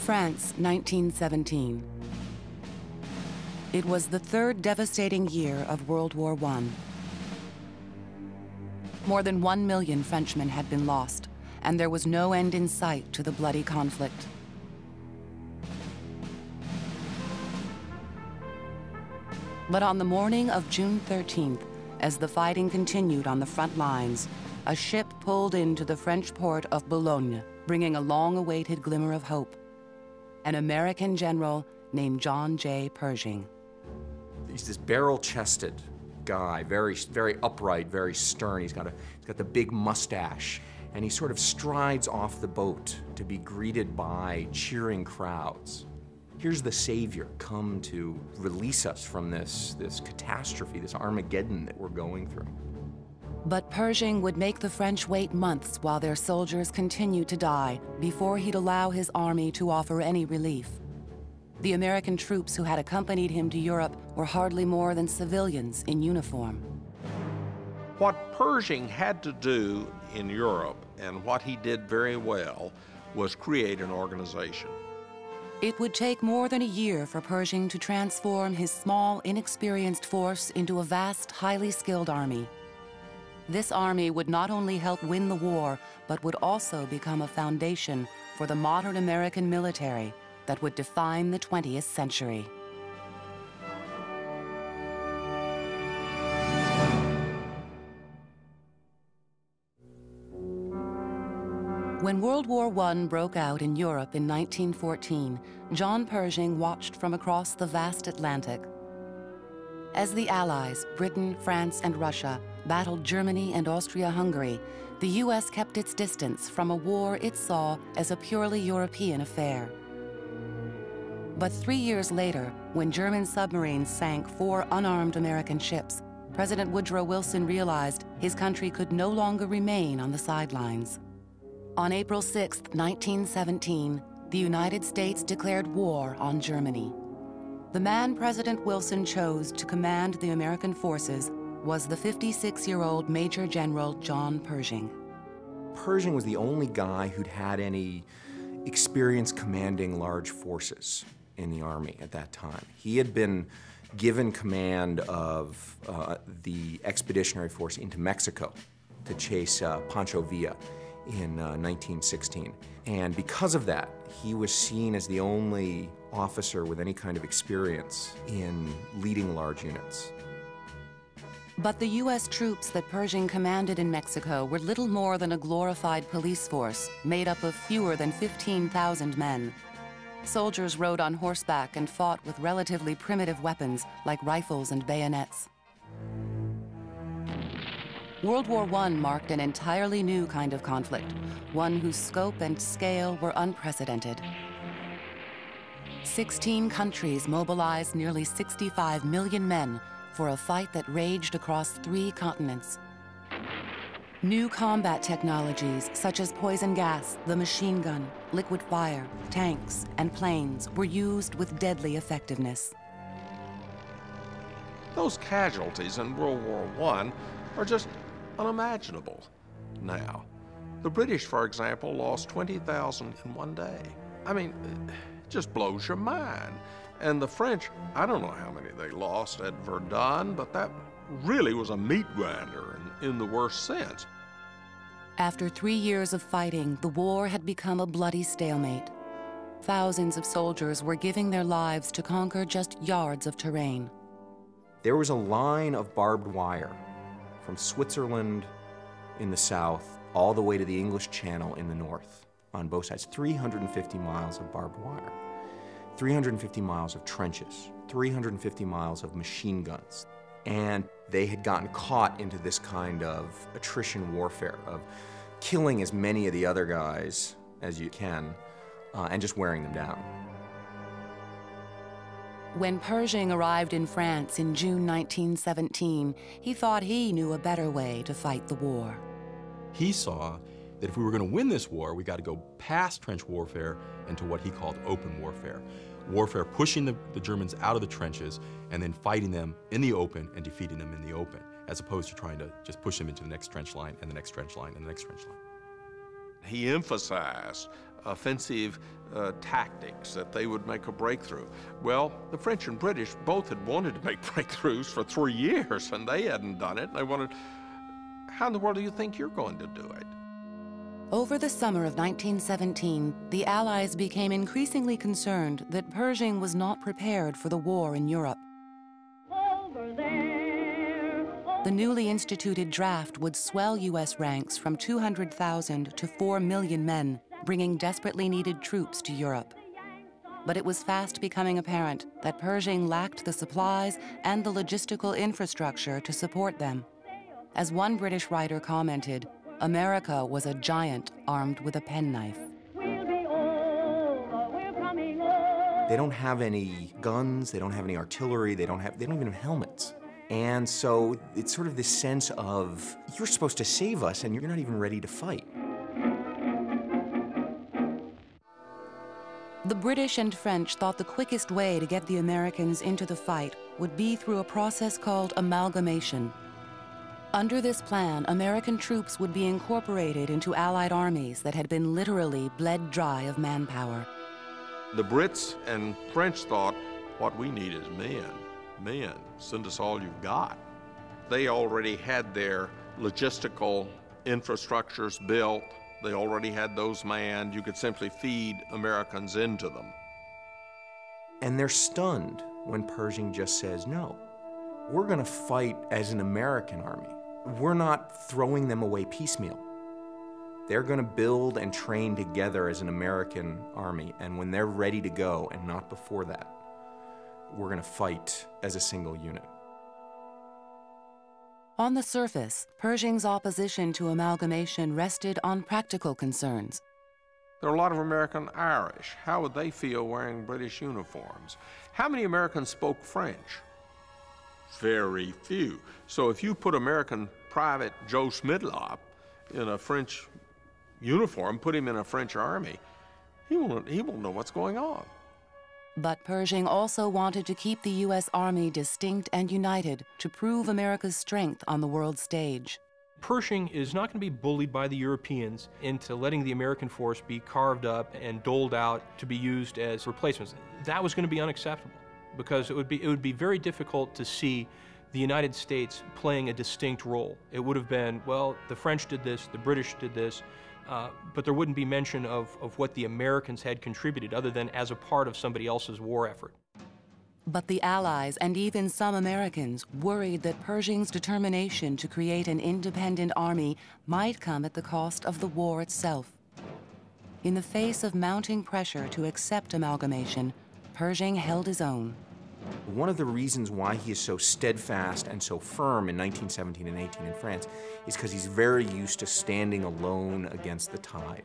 France, 1917. It was the third devastating year of World War I. More than 1 million Frenchmen had been lost, and there was no end in sight to the bloody conflict. But on the morning of June 13th, as the fighting continued on the front lines, a ship pulled into the French port of Boulogne, bringing a long-awaited glimmer of hope. An American general named John J. Pershing. He's this barrel-chested guy, very upright, very stern. He's got the big mustache, and he sort of strides off the boat to be greeted by cheering crowds. Here's the savior come to release us from this catastrophe, this Armageddon that we're going through. But Pershing would make the French wait months while their soldiers continued to die before he'd allow his army to offer any relief. The American troops who had accompanied him to Europe were hardly more than civilians in uniform. What Pershing had to do in Europe, and what he did very well, was create an organization. It would take more than a year for Pershing to transform his small, inexperienced force into a vast, highly skilled army. This army would not only help win the war, but would also become a foundation for the modern American military that would define the 20th century. When World War I broke out in Europe in 1914, John Pershing watched from across the vast Atlantic. As the Allies, Britain, France, and Russia, battled Germany and Austria-Hungary, the U.S. kept its distance from a war it saw as a purely European affair. But 3 years later, when German submarines sank 4 unarmed American ships, President Woodrow Wilson realized his country could no longer remain on the sidelines. On April 6, 1917, the United States declared war on Germany. The man President Wilson chose to command the American forces was the 56-year-old Major General John Pershing. Pershing was the only guy who'd had any experience commanding large forces in the Army at that time. He had been given command of the expeditionary force into Mexico to chase Pancho Villa in 1916. And because of that, he was seen as the only officer with any kind of experience in leading large units. But the U.S. troops that Pershing commanded in Mexico were little more than a glorified police force made up of fewer than 15,000 men. Soldiers rode on horseback and fought with relatively primitive weapons like rifles and bayonets. World War I marked an entirely new kind of conflict, one whose scope and scale were unprecedented. 16 countries mobilized nearly 65 million men for a fight that raged across 3 continents. New combat technologies such as poison gas, the machine gun, liquid fire, tanks, and planes were used with deadly effectiveness. Those casualties in World War I are just unimaginable now. The British, for example, lost 20,000 in one day. I mean, it just blows your mind. And the French, I don't know how many they lost at Verdun, but that really was a meat grinder in the worst sense. After 3 years of fighting, the war had become a bloody stalemate. Thousands of soldiers were giving their lives to conquer just yards of terrain. There was a line of barbed wire from Switzerland in the south all the way to the English Channel in the north on both sides. 350 miles of barbed wire, 350 miles of trenches, 350 miles of machine guns. And they had gotten caught into this kind of attrition warfare of killing as many of the other guys as you can and just wearing them down. When Pershing arrived in France in June 1917, he thought he knew a better way to fight the war. He saw that if we were going to win this war, we got to go past trench warfare into what he called open warfare. Warfare pushing the Germans out of the trenches and then fighting them in the open and defeating them in the open, as opposed to trying to just push them into the next trench line and the next trench line and the next trench line. He emphasized offensive tactics, that they would make a breakthrough. Well, the French and British both had wanted to make breakthroughs for 3 years, and they hadn't done it. They wanted, how in the world do you think you're going to do it? Over the summer of 1917, the Allies became increasingly concerned that Pershing was not prepared for the war in Europe. The newly instituted draft would swell U.S. ranks from 200,000 to 4 million men, bringing desperately needed troops to Europe. But it was fast becoming apparent that Pershing lacked the supplies and the logistical infrastructure to support them. As one British writer commented, America was a giant armed with a penknife. They don't have any guns, they don't have any artillery, they don't even have helmets. And so it's sort of this sense of, you're supposed to save us and you're not even ready to fight. The British and French thought the quickest way to get the Americans into the fight would be through a process called amalgamation. Under this plan, American troops would be incorporated into Allied armies that had been literally bled dry of manpower. The Brits and French thought, what we need is men. Men, send us all you've got. They already had their logistical infrastructures built. They already had those manned. You could simply feed Americans into them. And they're stunned when Pershing just says, no, we're going to fight as an American army. We're not throwing them away piecemeal. They're going to build and train together as an American army, and when they're ready to go, and not before that, we're going to fight as a single unit. On the surface, Pershing's opposition to amalgamation rested on practical concerns. There are a lot of American Irish. How would they feel wearing British uniforms? How many Americans spoke French? Very few. So if you put American Private Joe Schmidlap in a French uniform, put him in a French army, he won't know what's going on. But Pershing also wanted to keep the U.S. Army distinct and united to prove America's strength on the world stage. Pershing is not going to be bullied by the Europeans into letting the American force be carved up and doled out to be used as replacements. That was going to be unacceptable, because it would be very difficult to see the United States playing a distinct role. It would have been, well, the French did this, the British did this, but there wouldn't be mention of what the Americans had contributed other than as a part of somebody else's war effort. But the Allies and even some Americans worried that Pershing's determination to create an independent army might come at the cost of the war itself. In the face of mounting pressure to accept amalgamation, Pershing held his own. One of the reasons why he is so steadfast and so firm in 1917 and 18 in France is because he's very used to standing alone against the tide.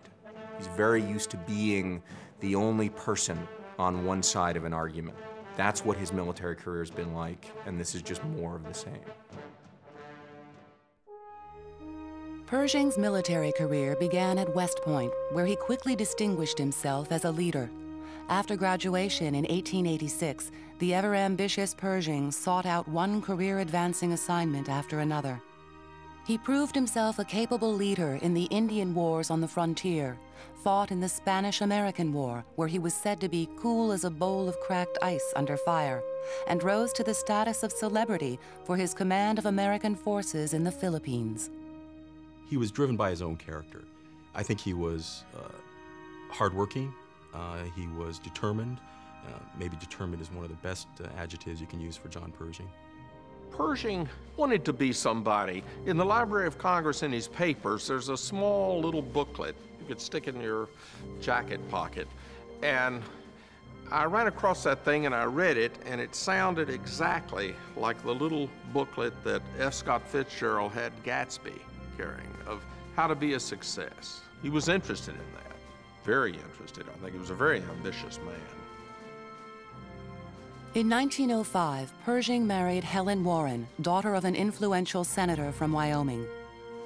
He's very used to being the only person on one side of an argument. That's what his military career has been like, and this is just more of the same. Pershing's military career began at West Point, where he quickly distinguished himself as a leader. After graduation in 1886, the ever-ambitious Pershing sought out one career-advancing assignment after another. He proved himself a capable leader in the Indian Wars on the frontier, fought in the Spanish-American War, where he was said to be cool as a bowl of cracked ice under fire, and rose to the status of celebrity for his command of American forces in the Philippines. He was driven by his own character. I think he was hardworking. He was determined. Maybe determined is one of the best adjectives you can use for John Pershing. Pershing wanted to be somebody. In the Library of Congress, in his papers, there's a small little booklet you could stick in your jacket pocket. And I ran across that thing and I read it, and it sounded exactly like the little booklet that F. Scott Fitzgerald had Gatsby carrying, of how to be a success. He was interested in that, very interested. I think he was a very ambitious man. In 1905, Pershing married Helen Warren, daughter of an influential senator from Wyoming.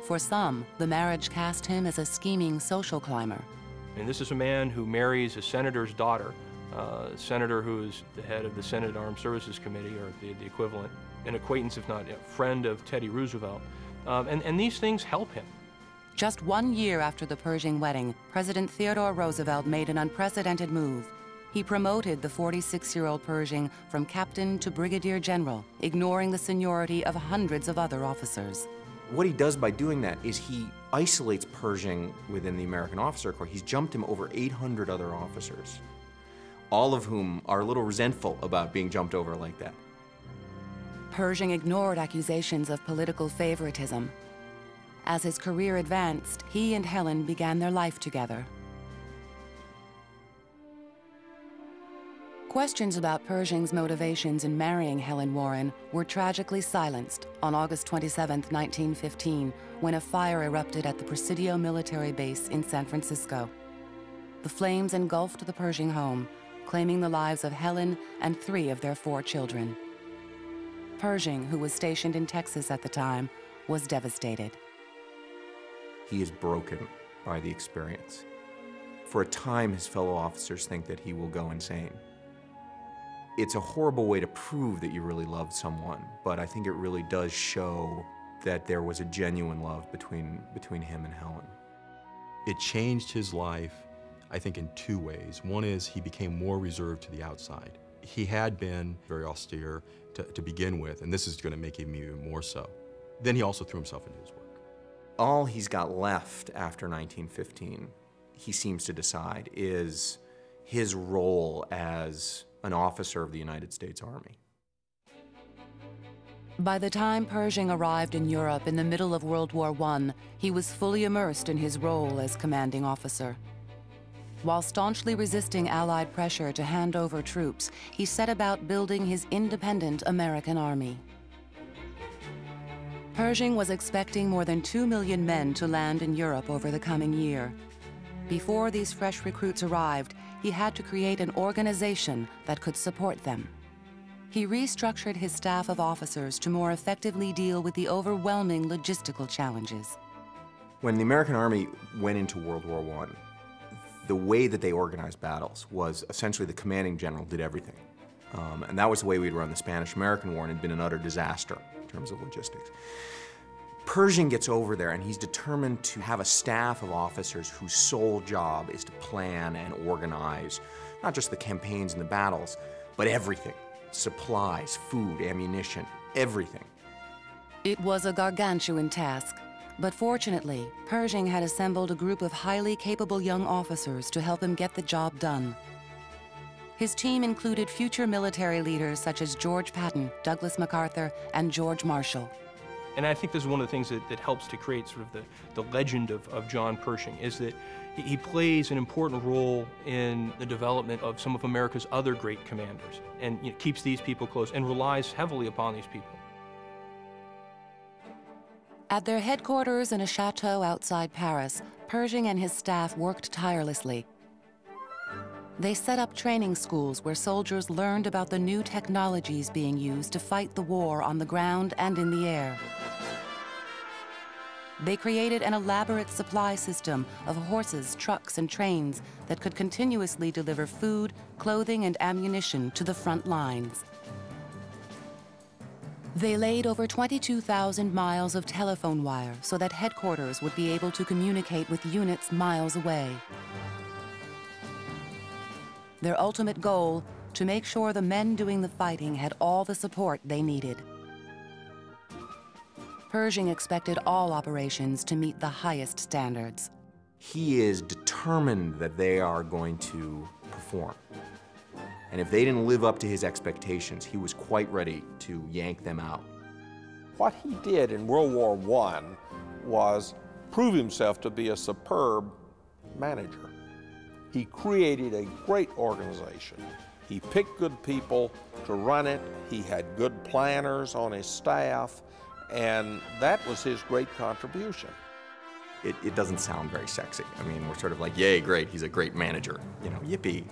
For some, the marriage cast him as a scheming social climber. And this is a man who marries a senator's daughter, a senator who is the head of the Senate Armed Services Committee, or the equivalent, an acquaintance, if not a friend, of Teddy Roosevelt. And these things help him. Just 1 year after the Pershing wedding, President Theodore Roosevelt made an unprecedented move. He promoted the 46-year-old Pershing from captain to brigadier general, ignoring the seniority of hundreds of other officers. What he does by doing that is he isolates Pershing within the American Officer Corps. He's jumped him over 800 other officers, all of whom are a little resentful about being jumped over like that. Pershing ignored accusations of political favoritism. As his career advanced, he and Helen began their life together. Questions about Pershing's motivations in marrying Helen Warren were tragically silenced on August 27, 1915, when a fire erupted at the Presidio military base in San Francisco. The flames engulfed the Pershing home, claiming the lives of Helen and 3 of their 4 children. Pershing, who was stationed in Texas at the time, was devastated. He is broken by the experience. For a time, his fellow officers think that he will go insane. It's a horrible way to prove that you really loved someone, but I think it really does show that there was a genuine love between him and Helen. It changed his life, I think, in 2 ways. One is he became more reserved to the outside. He had been very austere to begin with, and this is going to make him even more so. Then he also threw himself into his work. All he's got left after 1915, he seems to decide, is his role as an officer of the United States Army. By the time Pershing arrived in Europe in the middle of World War I, he was fully immersed in his role as commanding officer. While staunchly resisting Allied pressure to hand over troops, he set about building his independent American army. Pershing was expecting more than 2 million men to land in Europe over the coming year. Before these fresh recruits arrived, he had to create an organization that could support them. He restructured his staff of officers to more effectively deal with the overwhelming logistical challenges. When the American Army went into World War I, the way that they organized battles was essentially the commanding general did everything. And that was the way we'd run the Spanish-American War, and it had been an utter disaster in terms of logistics. Pershing gets over there, and he's determined to have a staff of officers whose sole job is to plan and organize not just the campaigns and the battles, but everything. Supplies, food, ammunition, everything. It was a gargantuan task, but fortunately, Pershing had assembled a group of highly capable young officers to help him get the job done. His team included future military leaders such as George Patton, Douglas MacArthur, and George Marshall. And I think this is one of the things that helps to create sort of the legend of John Pershing, is that he plays an important role in the development of some of America's other great commanders, and keeps these people close and relies heavily upon these people. At their headquarters in a chateau outside Paris, Pershing and his staff worked tirelessly. They set up training schools where soldiers learned about the new technologies being used to fight the war on the ground and in the air. They created an elaborate supply system of horses, trucks, and trains that could continuously deliver food, clothing, and ammunition to the front lines. They laid over 22,000 miles of telephone wire so that headquarters would be able to communicate with units miles away. Their ultimate goal, to make sure the men doing the fighting had all the support they needed. Pershing expected all operations to meet the highest standards. He is determined that they are going to perform. And if they didn't live up to his expectations, he was quite ready to yank them out. What he did in World War I was prove himself to be a superb manager. He created a great organization. He picked good people to run it. He had good planners on his staff, and that was his great contribution. It doesn't sound very sexy. I mean, we're sort of like, yay, great, he's a great manager, yippee.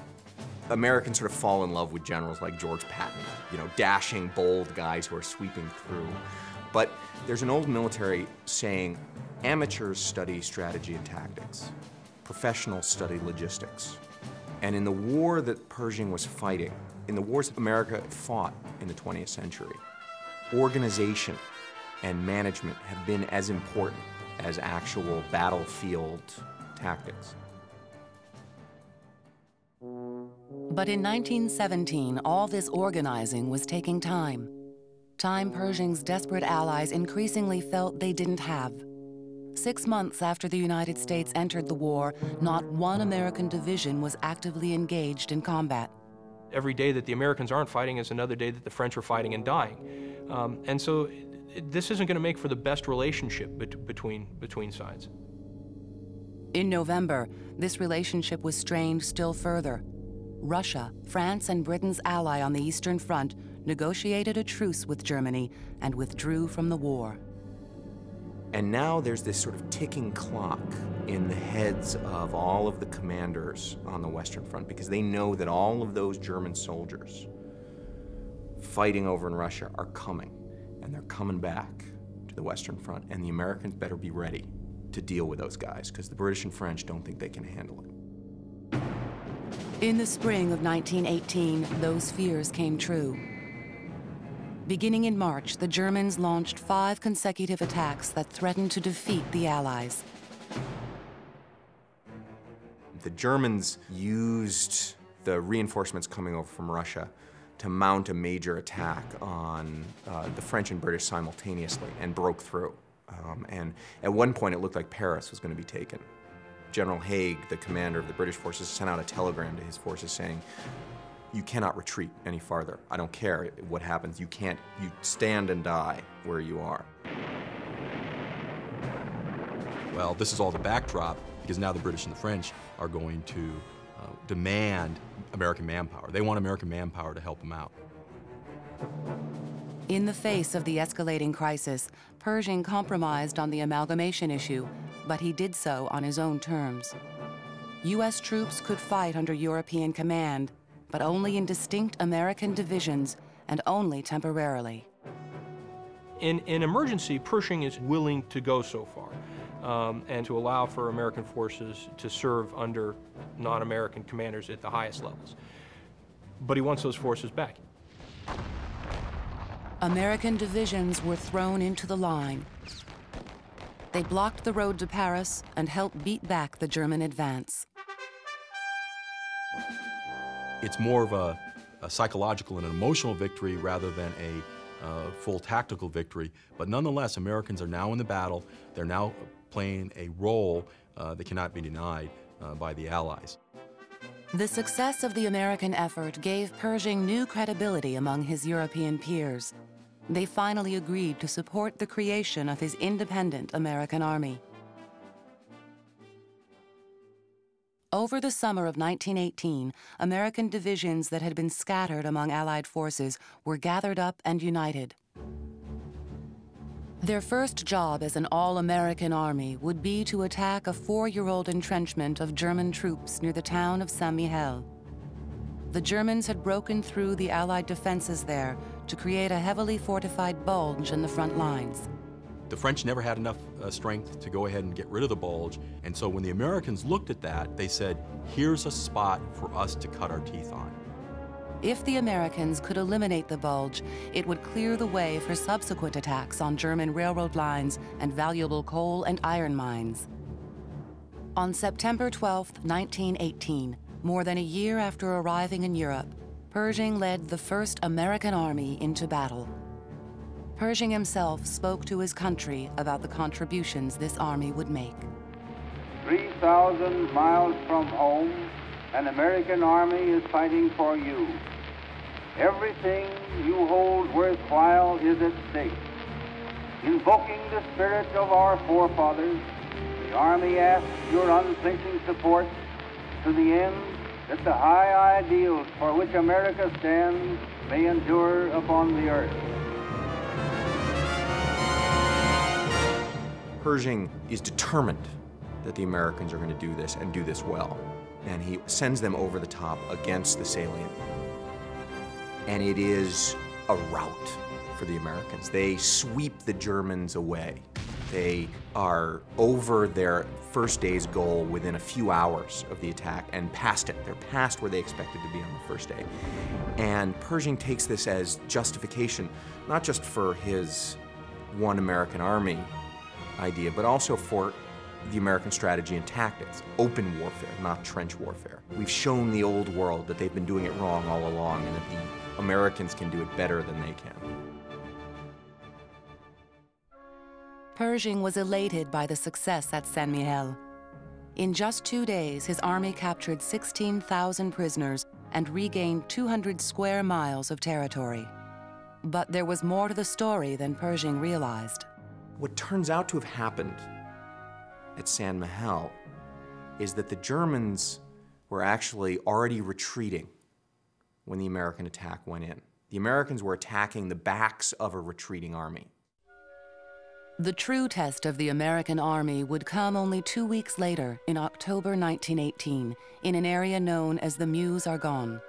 Americans sort of fall in love with generals like George Patton, dashing, bold guys who are sweeping through. But there's an old military saying, amateurs study strategy and tactics. Professionals study logistics. And in the war that Pershing was fighting, in the wars America fought in the 20th century, organization and management have been as important as actual battlefield tactics. But in 1917, all this organizing was taking time. Time Pershing's desperate allies increasingly felt they didn't have. 6 months after the United States entered the war, not one American division was actively engaged in combat. Every day that the Americans aren't fighting is another day that the French are fighting and dying. And so this isn't going to make for the best relationship between sides. In November, this relationship was strained still further. Russia, France and Britain's ally on the Eastern Front, negotiated a truce with Germany and withdrew from the war. And now there's this sort of ticking clock in the heads of all of the commanders on the Western Front, because they know that all of those German soldiers fighting over in Russia are coming, and they're coming back to the Western Front, and the Americans better be ready to deal with those guys, because the British and French don't think they can handle it. In the spring of 1918, those fears came true. Beginning in March, the Germans launched 5 consecutive attacks that threatened to defeat the Allies. The Germans used the reinforcements coming over from Russia to mount a major attack on the French and British simultaneously and broke through. And at one point, it looked like Paris was going to be taken. General Haig, the commander of the British forces, sent out a telegram to his forces saying, "You cannot retreat any farther. I don't care what happens. You stand and die where you are." Well, this is all the backdrop, because now the British and the French are going to demand American manpower. They want American manpower to help them out. In the face of the escalating crisis, Pershing compromised on the amalgamation issue, but he did so on his own terms. U.S. troops could fight under European command, but only in distinct American divisions and only temporarily. In an emergency, Pershing is willing to go so far and to allow for American forces to serve under non-American commanders at the highest levels. But he wants those forces back. American divisions were thrown into the line. They blocked the road to Paris and helped beat back the German advance. It's more of a psychological and an emotional victory rather than a full tactical victory. But nonetheless, Americans are now in the battle. They're now playing a role that cannot be denied by the Allies. The success of the American effort gave Pershing new credibility among his European peers. They finally agreed to support the creation of his independent American army. Over the summer of 1918, American divisions that had been scattered among Allied forces were gathered up and united. Their first job as an all-American army would be to attack a 4-year-old entrenchment of German troops near the town of Saint-Mihiel. The Germans had broken through the Allied defenses there to create a heavily fortified bulge in the front lines. The French never had enough strength to go ahead and get rid of the bulge, and so when the Americans looked at that, they said, here's a spot for us to cut our teeth on. If the Americans could eliminate the bulge, it would clear the way for subsequent attacks on German railroad lines and valuable coal and iron mines. On September 12, 1918, more than a year after arriving in Europe, Pershing led the first American army into battle. Pershing himself spoke to his country about the contributions this army would make. 3,000 miles from home, an American army is fighting for you. Everything you hold worthwhile is at stake. Invoking the spirit of our forefathers, the Army asks your unflinching support to the end that the high ideals for which America stands may endure upon the earth. Pershing is determined that the Americans are going to do this and do this well. And he sends them over the top against the salient. And it is a rout for the Americans. They sweep the Germans away. They are over their first day's goal within a few hours of the attack and past it. They're past where they expected to be on the first day. And Pershing takes this as justification, not just for his one American army idea, but also for the American strategy and tactics. Open warfare, not trench warfare. We've shown the old world that they've been doing it wrong all along and that the Americans can do it better than they can. Pershing was elated by the success at Saint Mihiel. In just 2 days, his army captured 16,000 prisoners and regained 200 square miles of territory. But there was more to the story than Pershing realized. What turns out to have happened at Saint Mihiel is that the Germans were actually already retreating when the American attack went in. The Americans were attacking the backs of a retreating army. The true test of the American army would come only 2 weeks later, in October 1918, in an area known as the Meuse-Argonne.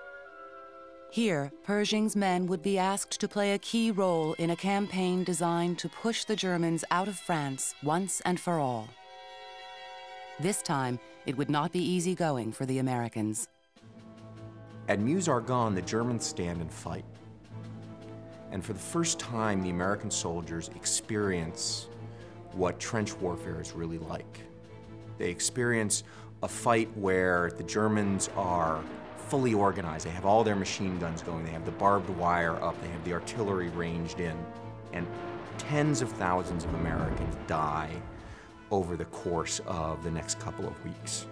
Here, Pershing's men would be asked to play a key role in a campaign designed to push the Germans out of France once and for all. This time, it would not be easy going for the Americans. At Meuse-Argonne, the Germans stand and fight. And for the first time, the American soldiers experience what trench warfare is really like. They experience a fight where the Germans are fully organized. They have all their machine guns going. They have the barbed wire up. They have the artillery ranged in. And tens of thousands of Americans die over the course of the next couple of weeks.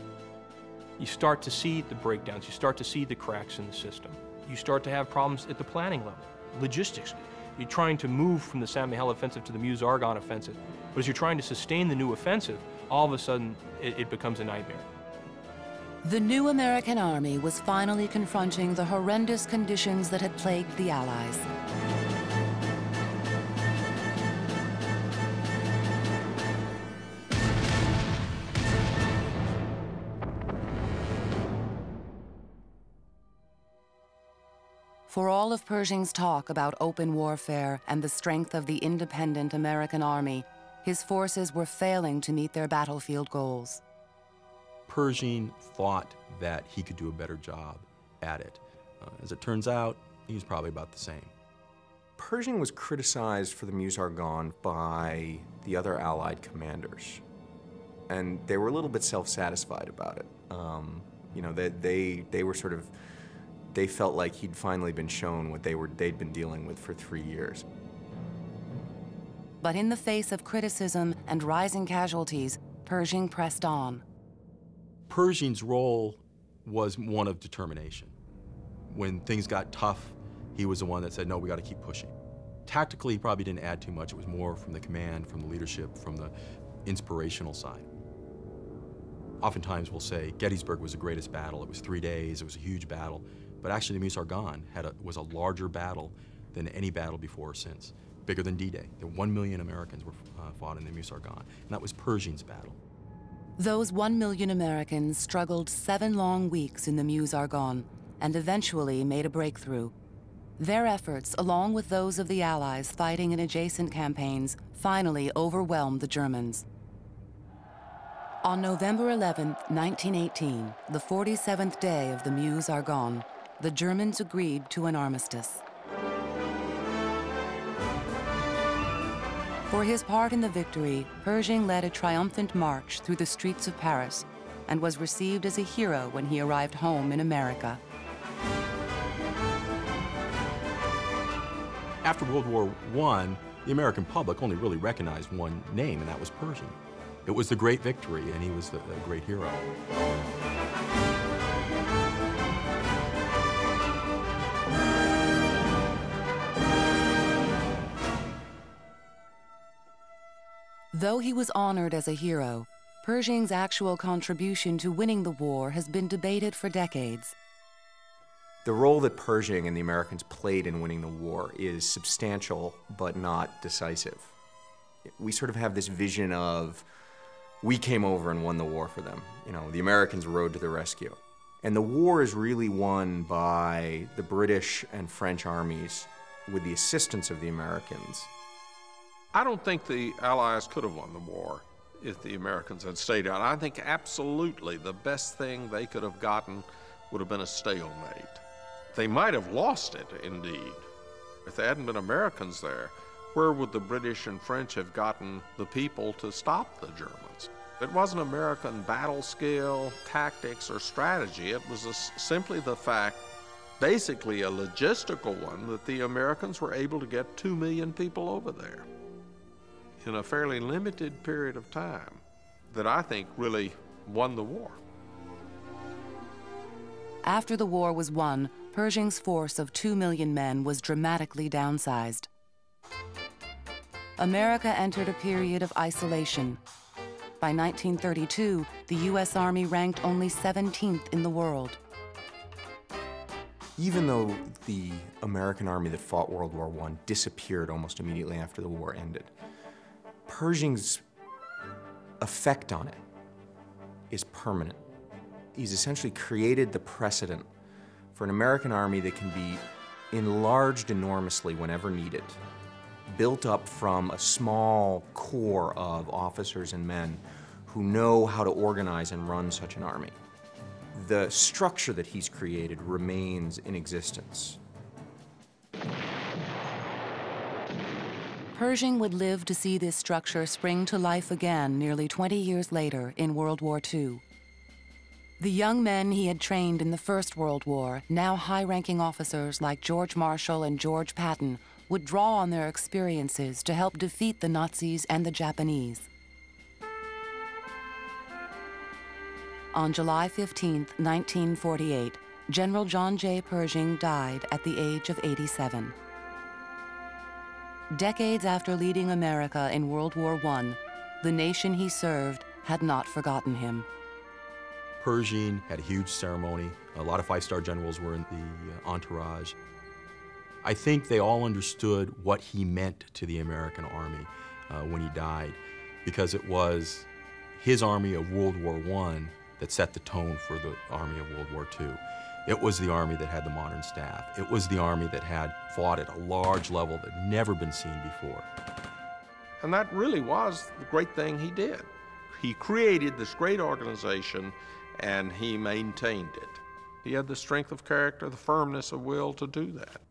You start to see the breakdowns. You start to see the cracks in the system. You start to have problems at the planning level. Logistics. You're trying to move from the Saint Mihiel offensive to the Meuse-Argonne offensive. But as you're trying to sustain the new offensive, all of a sudden, it becomes a nightmare. The new American army was finally confronting the horrendous conditions that had plagued the Allies. For all of Pershing's talk about open warfare and the strength of the independent American army, his forces were failing to meet their battlefield goals. Pershing thought that he could do a better job at it. As it turns out, he was probably about the same. Pershing was criticized for the Meuse-Argonne by the other Allied commanders, and they were a little bit self-satisfied about it. You know, they were sort of, they felt like he'd finally been shown what they'd been dealing with for 3 years. But in the face of criticism and rising casualties, Pershing pressed on. Pershing's role was one of determination. When things got tough, he was the one that said, no, we got to keep pushing. Tactically, he probably didn't add too much. It was more from the command, from the leadership, from the inspirational side. Oftentimes we'll say Gettysburg was the greatest battle. It was 3 days, it was a huge battle. But actually the Meuse-Argonne was a larger battle than any battle before or since. Bigger than D-Day. 1 million Americans were fought in the Meuse-Argonne, and that was Pershing's battle. Those 1 million Americans struggled 7 long weeks in the Meuse-Argonne and eventually made a breakthrough. Their efforts, along with those of the Allies fighting in adjacent campaigns, finally overwhelmed the Germans. On November 11, 1918, the 47th day of the Meuse-Argonne, the Germans agreed to an armistice. For his part in the victory, Pershing led a triumphant march through the streets of Paris and was received as a hero when he arrived home in America. After World War I, the American public only really recognized one name, and that was Pershing. It was the great victory, and he was the great hero. Though he was honored as a hero, Pershing's actual contribution to winning the war has been debated for decades. The role that Pershing and the Americans played in winning the war is substantial, but not decisive. We sort of have this vision of, we came over and won the war for them. You know, the Americans rode to the rescue. And the war is really won by the British and French armies with the assistance of the Americans. I don't think the Allies could have won the war if the Americans had stayed out. I think absolutely the best thing they could have gotten would have been a stalemate. They might have lost it, indeed. If there hadn't been Americans there, where would the British and French have gotten the people to stop the Germans? It wasn't American battle skill, tactics, or strategy. It was simply the fact, basically a logistical one, that the Americans were able to get 2 million people over there in a fairly limited period of time that I think really won the war. After the war was won, Pershing's force of 2 million men was dramatically downsized. America entered a period of isolation. By 1932, the U.S. Army ranked only 17th in the world. Even though the American army that fought World War I disappeared almost immediately after the war ended, Pershing's effect on it is permanent. He's essentially created the precedent for an American army that can be enlarged enormously whenever needed, built up from a small core of officers and men who know how to organize and run such an army. The structure that he's created remains in existence. Pershing would live to see this structure spring to life again nearly 20 years later in World War II. The young men he had trained in the First World War, now high-ranking officers like George Marshall and George Patton, would draw on their experiences to help defeat the Nazis and the Japanese. On July 15, 1948, General John J. Pershing died at the age of 87. Decades after leading America in World War I, the nation he served had not forgotten him. Pershing had a huge ceremony. A lot of five-star generals were in the entourage. I think they all understood what he meant to the American Army when he died, because it was his Army of World War I that set the tone for the Army of World War II. It was the Army that had the modern staff. It was the Army that had fought at a large level that had never been seen before. And that really was the great thing he did. He created this great organization and he maintained it. He had the strength of character, the firmness of will to do that.